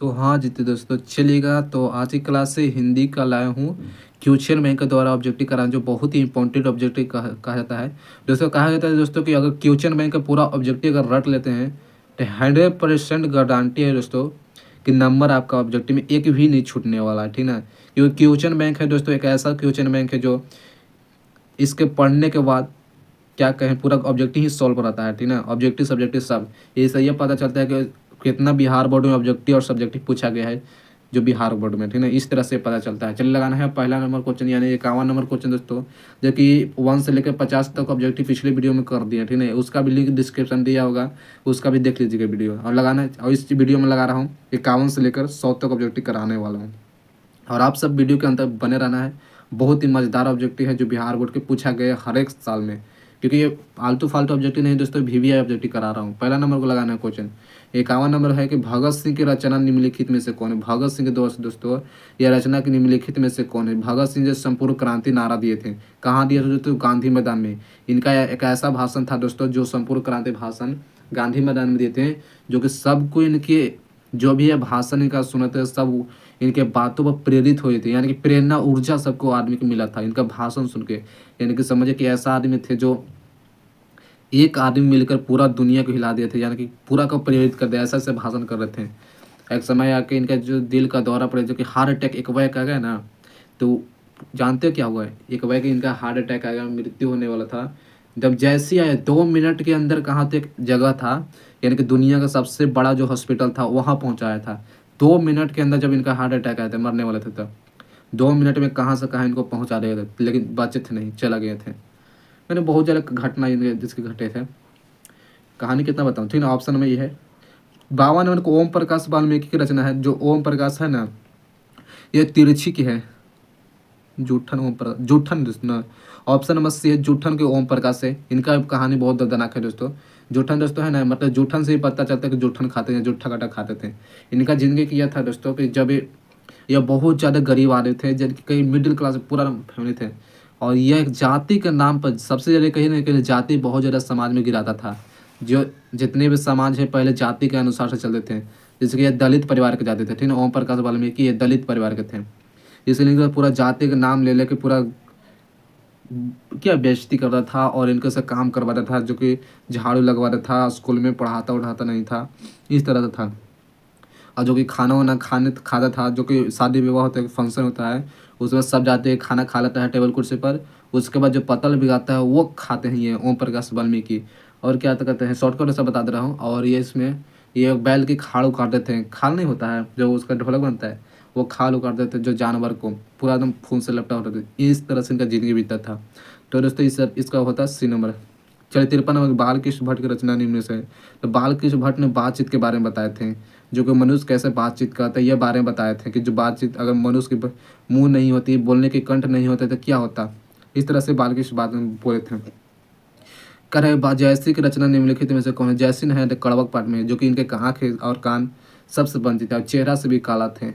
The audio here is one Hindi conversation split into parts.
तो हाँ जी, तो दोस्तों चलिएगा। तो आज की क्लास से हिंदी का लाया हूँ क्वेश्चन बैंक के द्वारा ऑब्जेक्टिव कराना, जो बहुत ही इंपॉर्टेंट ऑब्जेक्टिव कहा जाता है। दोस्तों कहा जाता है दोस्तों कि अगर क्वेश्चन बैंक का पूरा ऑब्जेक्टिव अगर रट लेते हैं तो 100% गारंटी है दोस्तों कि नंबर आपका ऑब्जेक्टिव में एक भी नहीं छूटने वाला है, ठीक ना। क्योंकि क्वेश्चन बैंक है दोस्तों, एक ऐसा क्वेश्चन बैंक है जो इसके पढ़ने के बाद क्या कहें पूरा ऑब्जेक्टिव ही सॉल्व रहता है, ठीक ना। ऑब्जेक्टिव सब्जेक्टिव सब इससे ये पता चलता है कि कितना बिहार बोर्ड में ऑब्जेक्टिव और सब्जेक्टिव पूछा गया है, जो बिहार बोर्ड में, ठीक ना। इस तरह से पता चलता है। चलिए लगाना है पहला नंबर क्वेश्चन, यानी 51 नंबर क्वेश्चन दोस्तों, जो कि 1 से लेकर 50 तक ऑब्जेक्टिव पिछले वीडियो में कर दिया, ठीक है। उसका भी लिंक डिस्क्रिप्शन दिया होगा, उसका भी देख लीजिएगा वीडियो। और लगाना है, और इस वीडियो में लगा रहा हूँ 51 से लेकर 100 तक ऑब्जेक्टिव कराने वाला हूँ। और आप सब वीडियो के अंदर बने रहना है। बहुत ही मज़ेदार ऑब्जेक्टिव है जो बिहार बोर्ड के पूछा गया हर एक साल में, क्योंकि ये आलतू फालतू ऑब्जेक्टिव नहीं दोस्तों, वीवीआई ऑब्जेक्टिव करा रहा हूँ। पहला नंबर को लगाना है क्वेश्चन। 51 नंबर है कि भगत सिंह की रचना निम्नलिखित में से कौन है। भगत सिंह के दोस्तों यह रचना की निम्नलिखित में से कौन है। भगत सिंह जो संपूर्ण क्रांति नारा दिए थे, कहाँ दिए थे दोस्तों? गांधी मैदान में। इनका एक ऐसा भाषण था दोस्तों जो संपूर्ण क्रांति भाषण गांधी मैदान में दिए थे, जो कि सबको इनके जो भी है भाषण इनका सुनते सब इनके बातों पर प्रेरित हुए थे, यानी कि प्रेरणा ऊर्जा सबको आदमी को मिला था इनका भाषण सुन के। यानी कि समझे कि ऐसा आदमी थे जो एक आदमी मिलकर पूरा दुनिया को हिला दिए थे, यानी कि पूरा को प्रेरित कर दिया, ऐसा ऐसे भाषण कर रहे थे। एक समय आके इनका जो दिल का दौरा पड़ा, जो कि हार्ट अटैक एक वय का गया ना, तो जानते हो क्या हुआ है? एक वय कि इनका हार्ट अटैक आ गया, मृत्यु होने वाला था। जब जैसे ही आया 2 मिनट के अंदर कहाँ तक जगह था, यानी कि दुनिया का सबसे बड़ा जो हॉस्पिटल था वहाँ पहुँचाया था। 2 मिनट के अंदर जब इनका हार्ट अटैक आया था, मरने वाले थे, तब 2 मिनट में कहाँ से कहाँ इनको पहुँचा दिया था, लेकिन बचे थे नहीं, चला गए थे। मैंने बहुत ज़्यादा घटना जिसके घटे थे, कहानी कितना बताऊँ, ठीक ना। ऑप्शन में ये है 52 नंबर को ओम प्रकाश वाल्मीकि की रचना है। जो ओम प्रकाश है ना, ये तिरछी की है। जूठन ओम प्रकाश, जूठन दोस्तों। ऑप्शन नंबर सी है, जूठन के ओम प्रकाश है। इनका कहानी बहुत दर्दनाक है दोस्तों। जूठन दोस्तों है ना, मतलब जूठन से ही पता चलता है कि जूठन खाते हैं, जूठा काटा खाते थे। इनका जिंदगी किया था दोस्तों कि जब ये बहुत ज़्यादा गरीब आदमी थे, जिनकी कई मिडिल क्लास पूरा फैमिली थे, और यह जाति के नाम पर सबसे ज़्यादा कहीं ना कहीं जाति बहुत ज़्यादा समाज में गिराता था। जो जितने भी समाज है पहले जाति के अनुसार से चलते थे, जैसे कि ये दलित परिवार के जाते थे, ठीक है। ओम प्रकाश वाल्मीकि ये दलित परिवार के थे, इसलिए इनका पूरा जाति का नाम ले लेके पूरा क्या बेइज्जती करता था, और इनके से काम करवाता था, जो कि झाड़ू लगवाता था, स्कूल में पढ़ाता उठाता नहीं था, इस तरह से था। और जो कि खाना वाना खाता था, जो कि शादी विवाह होता है, फंक्शन होता है, उसमें सब जाते हैं, खाना खा लेता है टेबल कुर्सी पर। उसके बाद जो पतल भिगाता है वो खाते हैं ये ओम प्रकाश वाल्मीकि। और क्या तो कहते हैं, शॉर्टकट से बता दे रहा हूँ। और ये इसमें ये बैल की खाल उखाड़ते थे। खाल नहीं होता है जो उसका ढोलक बनता है, वो खाल उखाड़ते थे, जो जानवर को पूरा एकदम खून से लपटा होता था। इस तरह से इनका जिंदगी बीतता था। तो दोस्तों इसका होता है सी नंबर। चलिए 53 नंबर, बाल कृष्ण भट्ट की रचना निम्न में से है। तो बाल कृष्ण भट्ट ने बातचीत के बारे में बताए थे, जो कि मनुष्य कैसे बातचीत करता है, यह बारे में बताए थे कि जो बातचीत अगर मनुष्य की मुंह नहीं होती, बोलने के कंठ नहीं होते तो क्या होता। इस तरह से बाल कृष्ण बात में बोले थे। कह रहे जयश्री की रचना निम्नलिखित में से कौन है। जयश्री है कड़वक पाठ में, जो कि इनके आँख और कान सबसे बनती थे, और चेहरा से भी काला थे।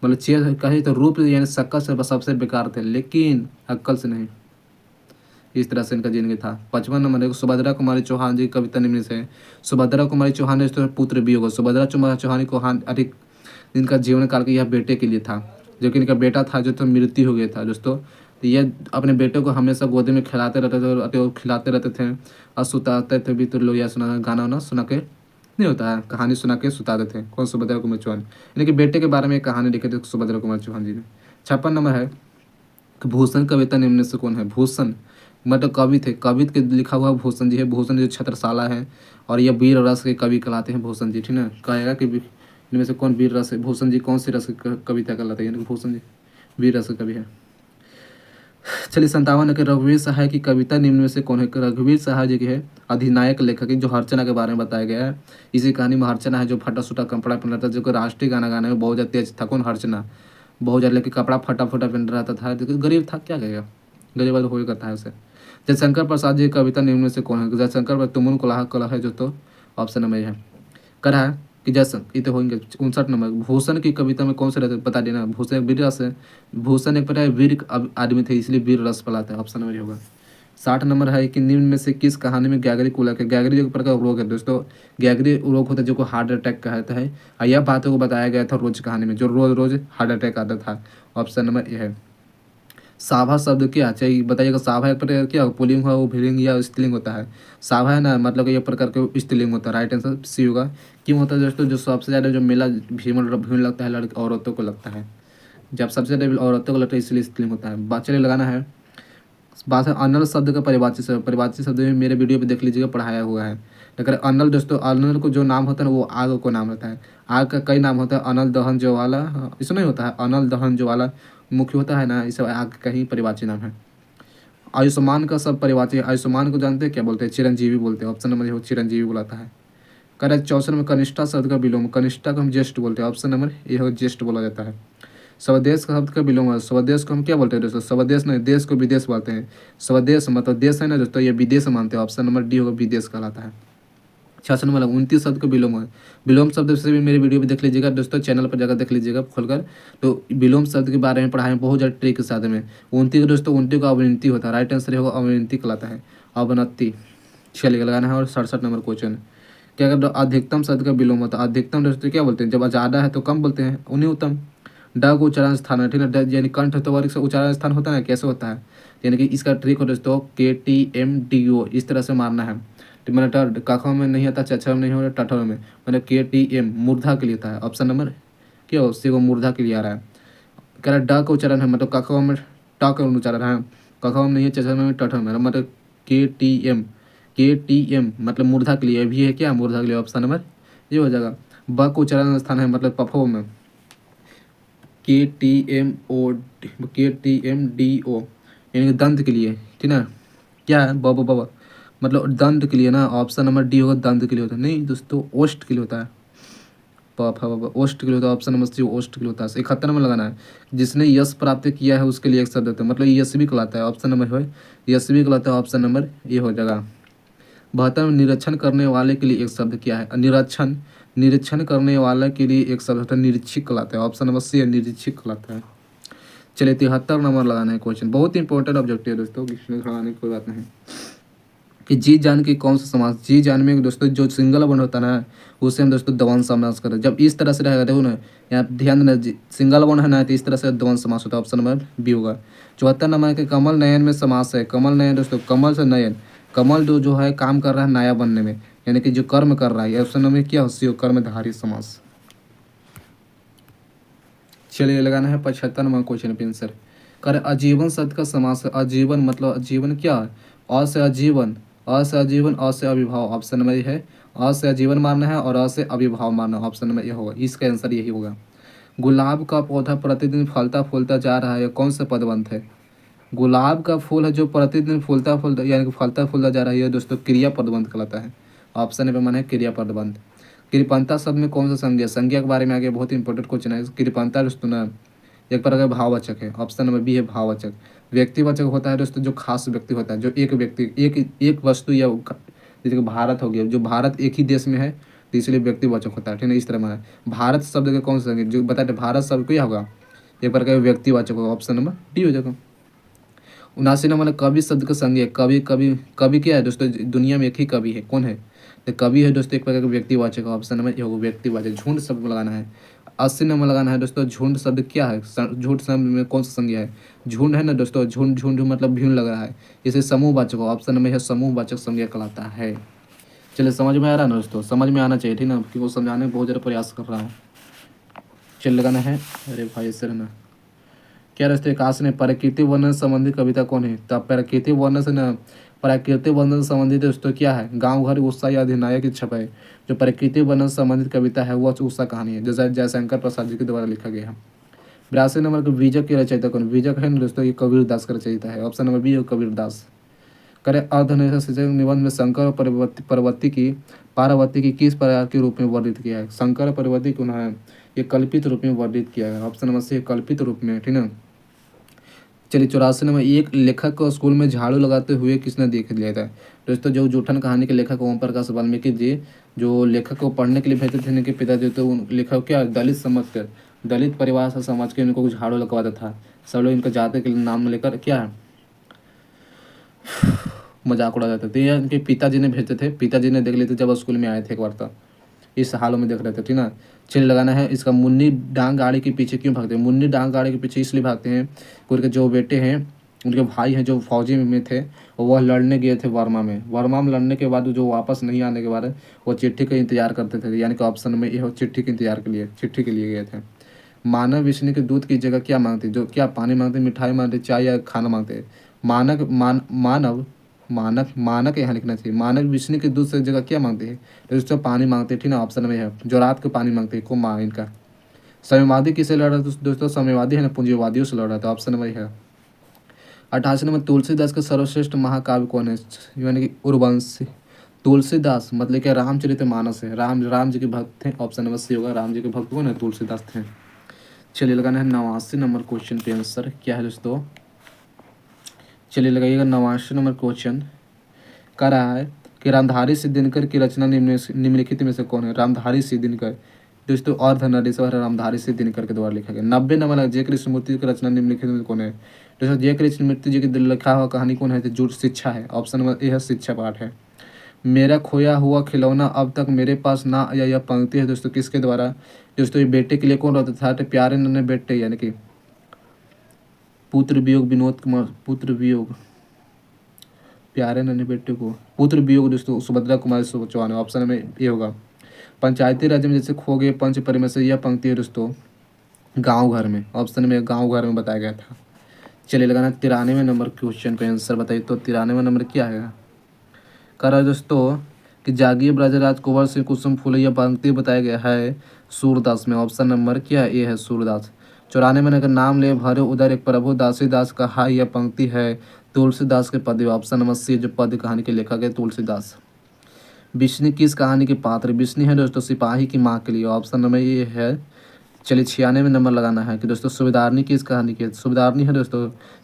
मतलब चेहरा कहे तो रूप यानी शक्ल से सबसे बेकार थे, लेकिन अक्ल से नहीं। इस तरह से इनका जिंदगी था। 55 नंबर है सुभद्रा कुमारी चौहान जी कविता निम्न से है। सुभद्रा कुमारी चौहान ने तो पुत्र भी होगा। सुभद्रा कुमारी चौहान चौहान अधिक इनका जीवन काल का यह बेटे के लिए था, जो कि इनका बेटा था जो तो मृत्यु हो गया था दोस्तों। तो ये अपने बेटे को हमेशा गोदी में खिलाते रहते थे, और खिलाते रहते थे और सुताते थे भी। तो लोग यह सुना गाना वाना सुना के नहीं होता है, कहानी सुना के सुताते थे। कौन? सुभद्रा कुमार चौहान। यानी कि बेटे के बारे में एक कहानी लिखी थी सुभद्रा कुमार चौहान जी ने। 56 नंबर है कि भूषण कविता निम्न से कौन है। भूषण मतलब कवि थे, कवि के लिखा हुआ भूषण जी है। भूषण जो छत्रसाला है, और ये वीर रस के कवि कहलाते हैं भूषण जी, ठीक है। कहेगा कि इनमें से कौन वीर रस है। भूषण जी कौन सी रस की कविता कहलाते हैं, यानी कि भूषण जी वीर रस के कवि है। चलिए 57 के रघुवीर सहाय की कविता निम्न में से कौन है। रघुवीर सहाय जी की है अधिनायक लेखक, जो हर्चना के बारे में बताया गया है। इसी कहानी में हर्चना है जो फटा सुटा कपड़ा पहन रहा था, जो कि राष्ट्रीय गाना गाने में बहुत ज़्यादा तेज था। कौन? हर्चना। बहुत ज़्यादा लेकिन कपड़ा फटा फटा पहन रहा था, जो गरीब था, क्या कहेगा, गरीब वाला हो ही करता है उसे। जयशंकर प्रसाद जी की कविता निम्न में से कौन है। जयशंकर पर तुमुन कोलाह कला है, जो तो ऑप्शन नंबर है। करा है कि जयशंकर तो होंगे। 59 नंबर भूषण की कविता में कौन से रहते बता देना। भूषण वीर रस है। भूषण एक प्रकार वीर आदमी थे, इसलिए वीर रस पलाते हैं, ऑप्शन नंबर होगा। 60 नंबर है कि निम्न में से किस कहानी में गैगरी को लेकर, गैगरी एक प्रकार का रोग है दोस्तों, गैगरी रोग होता है जो को हार्ट अटैक कहता है, और यह बातों को बताया गया था रोज कहानी में, जो रोज रोज हार्ट अटैक आता था। ऑप्शन नंबर ए है। साभा शब्द क्या चाहिए बताइएगा। साभा एक प्रकार क्या पुल्लिंग हुआ, वो भीलिंग या स्त्रीलिंग होता है। साभा है ना, मतलब ये प्रकार के स्त्रीलिंग होता है। राइट आंसर सी होगा। क्यों होता है दोस्तों, जो सबसे ज़्यादा जो मेला भीड़ लगता है लड़की औरतों को लगता है, जब सबसे ज़्यादा औरतों को लगता है इसलिए स्त्रीलिंग होता है। बात चलिए लगाना है। बात है अनल शब्द का परिभाषित शब्द। परिभाषित शब्द में मेरे वीडियो पे देख लीजिएगा, पढ़ाया हुआ है। अगर अनल दोस्तों, अनल को जो नाम होता है ना वो आग को नाम होता है। आग का कई नाम होता है, अनल दहन ज्वाला, इसमें नहीं होता है अनल दहन ज्वाला मुख्य होता है ना, इस आग का ही परिभाषित नाम है। आयुष्मान का सब परिभाषित, आयुष्मान को जानते हैं क्या बोलते हैं, चिरंजीवी बोलते हैं। ऑप्शन नंबर चिरंजीवी बुलाता है। करेक्ट। 64 में कनिष्ठा शब्द का विलोम, कनिष्ठा को हम ज्येष्ठ बोलते हैं। ऑप्शन नंबर ये ज्येष्ठ बोला जाता है। स्वदेश का शब्द का विलोम है, स्वदेश को हम क्या बोलते हैं दोस्तों, स्वदेश नहीं, देश को विदेश बोलते हैं। स्वदेश मतलब देश है ना दोस्तों, ये विदेश मानते हैं। ऑप्शन नंबर डी होगा, विदेश कहलाता है। 66 मतलब 29 शब्द का विलोम है। विलोम शब्द से भी मेरे वीडियो पे देख लीजिएगा दोस्तों, चैनल पर जाकर देख लीजिएगा खोलकर। तो विलोम शब्द के बारे में पढ़ाए हैं बहुत ज़्यादा ट्रिक के साथ में। 29 दोस्तों, 29 का अवनति होता है। राइट आंसर होगा अवनति कहलाता है, अवनति। चलिए लगाना है। और 67 नंबर क्वेश्चन क्या कहते हैं, अधिकतम शब्द का विलोम होता है। अधिकतम दोस्तों क्या बोलते हैं, जब ज़्यादा है तो कम बोलते हैं, उन्हीं उत्तम। ड को उच्चारण स्थान है, ठीक है, यानी कंठ तो वर्ग से उच्चारण स्थान होता है ना, कैसे होता है, यानी कि इसका ट्रिक हो दोस्तों KTMDO, इस तरह से मारना है। तो मैंने काखों में नहीं आता, चच्छा में नहीं हो रहा, टठों में, मैंने KTM मूर्धा के लिए था है। ऑप्शन नंबर क्या हो, सी को मूर्धा के लिए आ रहा है। कह रहा है ड का उच्चारण है, मतलब काखों में ट का उच्चारण है, काखों में नहीं है, चच्छा में टठों में, मतलब KTM मतलब मूर्धा के लिए भी है क्या, मूर्धा के लिए। ऑप्शन नंबर ये हो जाएगा। ब को उच्चारण स्थान है, मतलब पफो में, KTMDO यानी कि दंत के लिए, ठीक है। क्या है ब मतलब दंत के लिए ना। ऑप्शन नंबर डी होगा, दंत के लिए होता है, नहीं दोस्तों ओष्ठ के लिए होता है। ओष्ठ के लिए होता है। ऑप्शन नंबर सी ओष्ठ के लिए होता है। 71 में लगाना है। जिसने यश प्राप्त किया है उसके लिए एक शब्द होता है, मतलब यशवी कहलाता है। ऑप्शन नंबर है यशवी कहलाता है। ऑप्शन नंबर ये हो जाएगा। 72 में निरीक्षण करने वाले के लिए एक शब्द क्या है, निरीक्षण, निरीक्षण करने वाले के लिए एक शब्द होता है, निरीक्षक कहलाता है। ऑप्शन नंबर सी निरीक्षक कहलाता है। चलिए 73 नंबर लगाना है क्वेश्चन, बहुत इंपॉर्टेंट ऑब्जेक्टिव है दोस्तों, इसमें लगाने की कोई बात नहीं। कि जी जान के कौन सा समास, जी जान में दोस्तों जो सिंगल वन होता है ना उसे हम दोस्तों द्वंद्व समास करते हैं। जब इस तरह से रहेगा देखो ना, यहाँ ध्यान देना, सिंगल वन है ना तो इस तरह से द्वंद्व समास होता है। ऑप्शन नंबर बी होगा। 74 नंबर के कमल नयन में समास है। कमल नयन दोस्तों, कमल से नयन, कमल जो है काम कर रहा है नया बनने में, यानी कि जो कर्म कर रहा है। ऑप्शन नंबर क्या हो, कर्मधारी समास। चलिए लगाना है 75 नंबर क्वेश्चन पे आंसर। कर आजीवन शब्द का समास है। आजीवन मतलब आजीवन क्या है, अ से आजीवन, अ से आजीवन, अ से अविभाव। ऑप्शन नंबर ये है, अ से आजीवन मारना है और अ से अविभाव मारना। ऑप्शन नंबर ये होगा, इसका आंसर यही होगा। गुलाब का पौधा प्रतिदिन फलता फूलता जा रहा है, कौन सा पदबंध है। गुलाब का फूल है जो प्रतिदिन फूलता फूलता यानी कि फलता फूलता जा रहा है, ये दोस्तों क्रिया पदबंध कहलाता है। ऑप्शन नंबर मन है क्रिया पदबंध। कृपणता शब्द में कौन सा संज्ञा, संज्ञा के बारे में आगे बहुत इंपॉर्टेंट क्वेश्चन है। कृपणता दोस्तों ना एक प्रकार का भाववाचक है। ऑप्शन नंबर बी है भाववाचक। व्यक्तिवाचक होता है दोस्तों जो खास व्यक्ति होता है, जो एक व्यक्ति एक वस्तु या जैसे कि भारत हो गया, जो भारत एक ही देश में है तो इसलिए व्यक्तिवाचक होता है, ठीक है, इस तरह में। भारत शब्द का कौन सा संज्ञा, जो बताते भारत शब्द क्या होगा, एक प्रकार का व्यक्तिवाचक होगा। ऑप्शन नंबर डी हो जाएगा। 79 नंबर कवि शब्द का संज्ञा, कवि कवि कवि क्या है दोस्तों, दुनिया में एक ही कवि है, कौन है, तो कवि है दोस्तों एक प्रकार का व्यक्तिवाचक। ऑप्शन नंबर ये होगा व्यक्तिवाचक। झुंड शब्द में लगाना है। 80 नंबर लगाना है दोस्तों। झुंड शब्द क्या है, झुंड शब्द में कौन सा संज्ञा है, झुंड है ना दोस्तों, झुंड झुंड मतलब भीड़ लग रहा है, इसे समूहवाचक। ऑप्शन नंबर है समूहवाचक संज्ञा कहलाता है। चलिए समझ में आ रहा है ना दोस्तों, समझ में आना चाहिए, ठीक ना, क्योंकि वो समझाने में बहुत ज़्यादा प्रयास कर रहा हूँ। चलिए लगाना है। अरे भाई सर ना क्या रस्ते काश ने प्राकृतिक वर्णन संबंधी कविता कौन है, तो प्राकृतिक वर्णन से ना, प्राकृतिक वर्णन से संबंधित दोस्तों क्या है, गांव घर उत्साह या अधिनायक की छपाई। जो प्राकृतिक वर्णन से संबंधित कविता है वह उत्साह कहानी है, जैसा जयशंकर प्रसाद जी के द्वारा लिखा गया है। 82 नंबर के बीजक के रचयिता कौन, बीजक है ना दोस्तों ये कबीर दास का रचयिता है। ऑप्शन नंबर बी है कबीर दास। करे अर्धनिर्भर निबंध में शंकर और पार्वती की किस प्रकार के रूप में वर्णित किया है। शंकर और पार्वती को उन्होंने ये कल्पित रूप में वर्णित किया है। ऑप्शन नंबर सी कल्पित रूप में, ठीक है। चलिए 84 नंबर एक लेखक को स्कूल में झाड़ू लगाते हुए किसने देख लिया था। दोस्तों जो जूठन कहानी के लेखक ओम प्रकाश वाल्मीकि जी, जो लेखक को पढ़ने के लिए भेजते थे इनके पिताजी, तो उन लेखक क्या दलित समझ कर, दलित परिवार से समझ के इनको झाड़ू लगवाता था। सब लोग इनका जाति के नाम लेकर क्या है मजाक उड़ा जाते थे। ये उनके पिताजी ने भेजते थे, पिताजी ने देख लिए थे जब स्कूल में आए थे एक बार तब, इस हालों में देख रहे थे, ठीक ना। चलिए लगाना है इसका, मुन्नी डांग गाड़ी के पीछे क्यों भागते हैं? मुन्नी डांग गाड़ी के पीछे इसलिए भागते हैं कि उनके जो बेटे हैं, उनके भाई हैं जो फौजी में थे, वह लड़ने गए थे वर्मा में। वर्मा में लड़ने के बाद जो वापस नहीं आने के बाद वो चिट्ठी का इंतजार करते थे, यानी कि ऑप्शन में ये हो, चिट्ठी के इंतजार के लिए, चिट्ठी के लिए गए थे। मानव विष्णु के दूध की जगह क्या मांगते, जो क्या पानी मांगते, मिठाई मांगते, चाय या खाना मांगते? मानक यहाँ लिखना चाहिए। मानव विष्णु के दूध से जगह क्या मांगते हैं? तो दोस्तों पानी मांगते हैं, ठीक ना। ऑप्शन में है जो रात को पानी मांगते हैं, को माँ इनका। साम्यवादी किसे लड़ रहा था दोस्तों? साम्यवादी है ना, पूंजीवादियों से लड़ रहा था। ऑप्शन में है 88 नंबर, तुलसीदास का सर्वश्रेष्ठ महाकाव्य कौन है? यानी कि उर्वशी। तुलसीदास मतलब क्या? रामचरितमानस है, राम जी के भक्त थे। ऑप्शन नंबर सी होगा, राम जी के भक्त कौन है? तुलसीदास थे। चलिए लगाना है 89 नंबर क्वेश्चन पे आंसर क्या है दोस्तों? चलिए लगाइएगा 89 नंबर क्वेश्चन कह रहा है कि रामधारी सिंह दिनकर की रचना निम्नलिखित में से कौन है? रामधारी सिंह दिनकर दोस्तों और धनरेश्वर रामधारी सिंह दिनकर के द्वारा लिखा गया। 90 नंबर, जय कृष्णमूर्ति की रचना निम्नलिखित में कौन है? दोस्तों जय कृष्णमूर्ति जी की लिखा हुआ कहानी कौन है? जो शिक्षा है। ऑप्शन नंबर ए है, शिक्षा पाठ है। मेरा खोया हुआ खिलौना अब तक मेरे पास ना आया, यह पंक्ति है दोस्तों किसके द्वारा? दोस्तों ये बेटे के लिए कौन रहता था? तो प्यारे नन्हे बेटे, यानी कि पुत्र वियोग विनोद कुमार, पुत्र वियोग, प्यारे नन्हे बेटे को पुत्र वियोग दोस्तों सुभद्रा कुमारी चौहान। ऑप्शन में ये होगा। पंचायती राज में जैसे खो गए पंच परमेश्वर, यह पंक्ति है दोस्तों गांव घर में। ऑप्शन में गांव घर में बताया गया था। चलिए लगाना 93 नंबर क्वेश्चन का आंसर बताइए। तो 93 नंबर क्या है? कह रहा है दोस्तों कि जागिए ब्रजराज कुंवर सिंह कुसुम फूले, यह पंक्ति बताया गया है सूरदास में। ऑप्शन नंबर क्या है? ये है सूरदास। 94 में अगर नाम ले भरे उधर एक प्रभु दासी दास कहा, यह पंक्ति है तुलसीदास के पद। ऑप्शन नंबर सी, जो पद कहानी के लेखक है तुलसीदास। बिश्नी किस कहानी के पात्र? बिश्नी है दोस्तों सिपाही की माँ के लिए। ऑप्शन नंबर ये है। चलिए 96 नंबर लगाना है कि दोस्तों सुबेदारनी किस कहानी की? सुबेदारनी है दोस्तों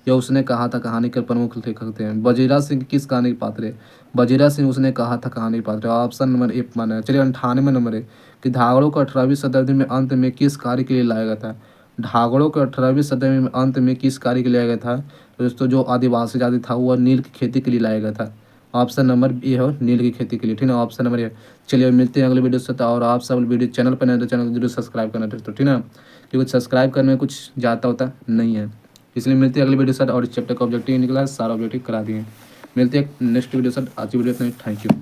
यह उसने कहा था कहानी के प्रमुख लेखक थे। वजीरा सिंह किस कहानी के पात्र है? वजीरा सिंह उसने कहा था कहानी के पात्र। ऑप्शन नंबर ए माना है। चलिए 98 नंबर है कि धागड़ों को 18वीं शताब्दी में अंत में किस कार्य के लिए लाया गया था? धागड़ों को 18वीं शताब्दी में अंत में किस कार्य के लिए लाया गया था? तो दोस्तों जो आदिवासी जाति था वह नील की खेती के लिए लाया गया था। ऑप्शन नंबर ए हो, नील की खेती के लिए, ठीक है। Option number A. चलिए मिलते हैं अगले वीडियो से। और आप सब वीडियो चैनल पर नए तो चैनल को जरूर सब्सक्राइब करना दोस्तों, ठीक है ना, क्योंकि सब्सक्राइब करने में कुछ जाता होता नहीं है। इसलिए मिलते हैं अगले वीडियो से। और इस चैप्टर का ऑब्जेक्टिव निकला है, सारा ऑब्जेक्टिव करा दिए। मिलते हैं नेक्स्ट वीडियो से। आज की वीडियो में थैंक यू।